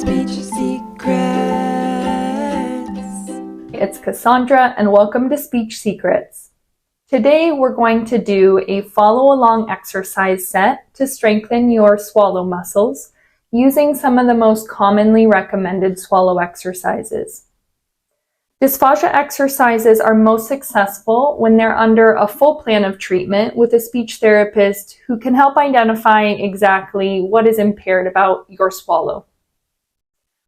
Speech Secrets. It's Kasondra and welcome to Speech Secrets. Today we're going to do a follow-along exercise set to strengthen your swallow muscles using some of the most commonly recommended swallow exercises. Dysphagia exercises are most successful when they're under a full plan of treatment with a speech therapist who can help identify exactly what is impaired about your swallow.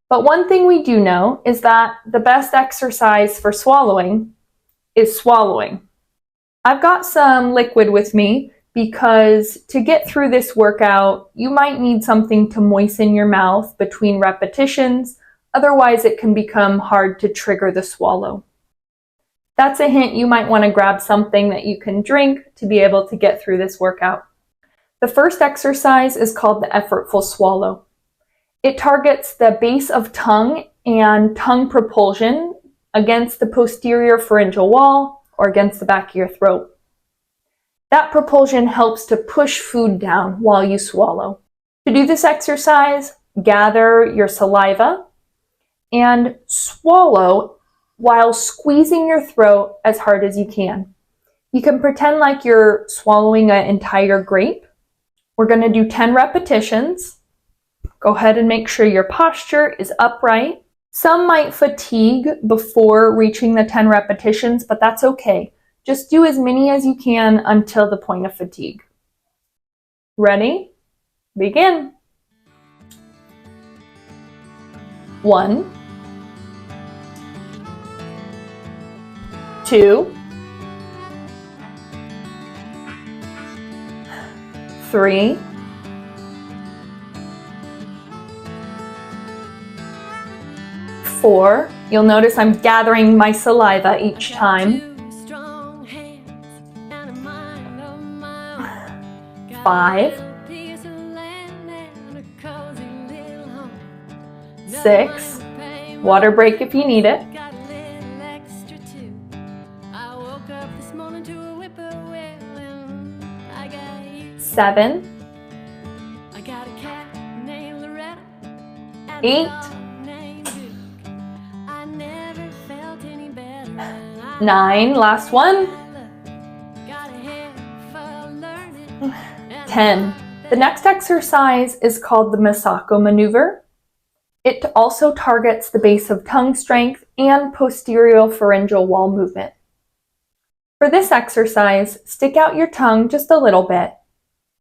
But one thing we do know is that the best exercise for swallowing is swallowing. I've got some liquid with me because to get through this workout, you might need something to moisten your mouth between repetitions. Otherwise, it can become hard to trigger the swallow. That's a hint. You might want to grab something that you can drink to be able to get through this workout. The first exercise is called the Effortful Swallow. It targets the base of tongue and tongue propulsion against the posterior pharyngeal wall or against the back of your throat. That propulsion helps to push food down while you swallow. To do this exercise, gather your saliva and swallow while squeezing your throat as hard as you can. You can pretend like you're swallowing an entire grape. We're going to do 10 repetitions. Go ahead and make sure your posture is upright. Some might fatigue before reaching the 10 repetitions, but that's okay. Just do as many as you can until the point of fatigue. Ready? Begin. 1, 2, 3, 4. You'll notice I'm gathering my saliva each time. 5, 6. Water break if you need it. 7, 8, 9, last one, 10. The next exercise is called the Masako Maneuver. It also targets the base of tongue strength and posterior pharyngeal wall movement. For this exercise, stick out your tongue just a little bit,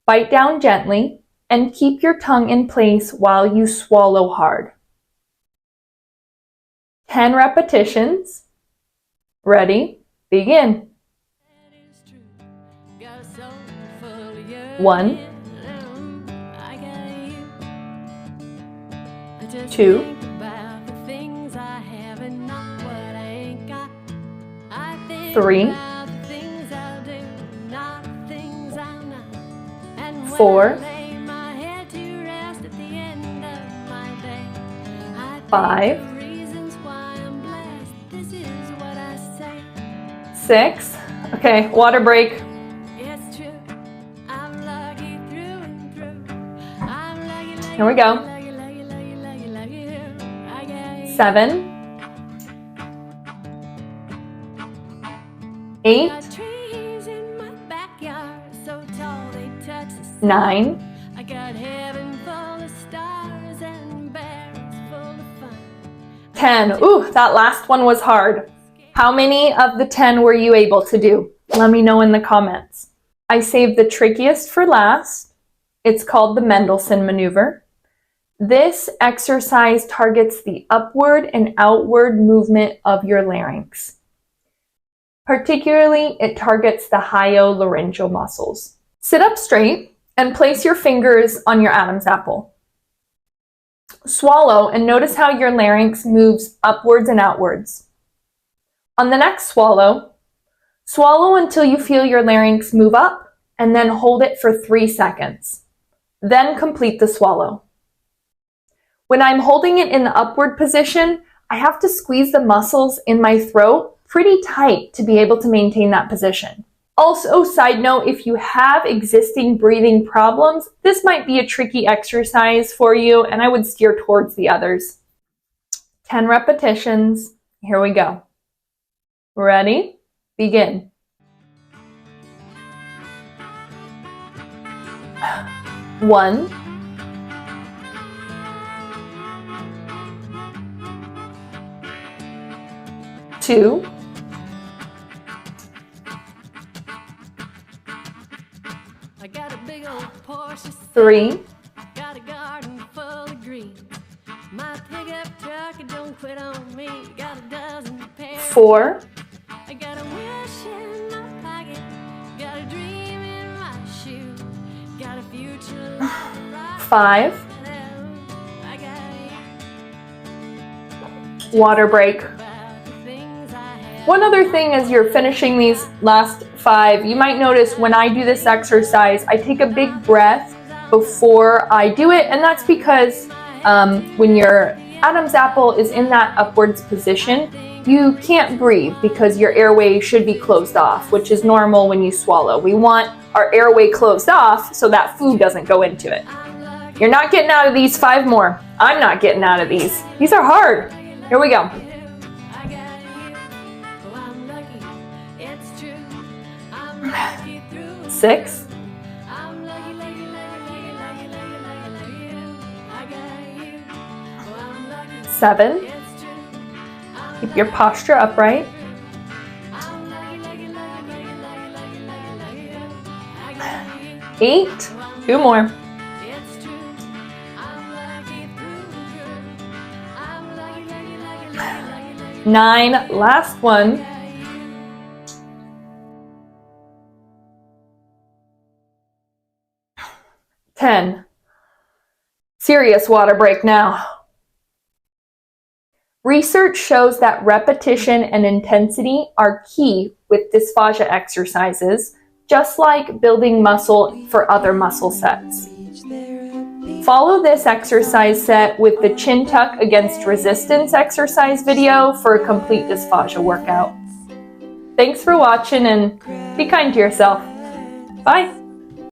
bite down gently, and keep your tongue in place while you swallow hard. 10 repetitions. Ready? Begin. 1, 2, 3, 4, 5, 6. Okay, water break. 7, 8, 9, 10. Ooh, that last one was hard. How many of the 10 were you able to do? Let me know in the comments. I saved the trickiest for last. It's called the Mendelsohn Maneuver. This exercise targets the upward and outward movement of your larynx. Particularly, it targets the hyolaryngeal muscles. Sit up straight and place your fingers on your Adam's apple. Swallow and notice how your larynx moves upwards and outwards. On the next swallow, swallow until you feel your larynx move up and then hold it for 3 seconds. Then complete the swallow. When I'm holding it in the upward position, I have to squeeze the muscles in my throat pretty tight to be able to maintain that position. Also, side note, if you have existing breathing problems, this might be a tricky exercise for you, and I would steer towards the others. 10 repetitions. Here we go. Ready? Begin. 1, 2, 3, 4, 5, water break. One other thing as you're finishing these last 5, you might notice when I do this exercise, I take a big breath before I do it, and that's because when your Adam's apple is in that upwards position, you can't breathe because your airway should be closed off, which is normal when you swallow. We want our airway closed off so that food doesn't go into it. You're not getting out of these. 5 more. I'm not getting out of these. These are hard. Here we go. 6, 7, keep your posture upright. 8, 2 more. 9, last one. 10. Serious water break now. Research shows that repetition and intensity are key with dysphagia exercises, just like building muscle for other muscle sets. Follow this exercise set with the chin tuck against resistance exercise video for a complete dysphagia workout. Thanks for watching and be kind to yourself. Bye.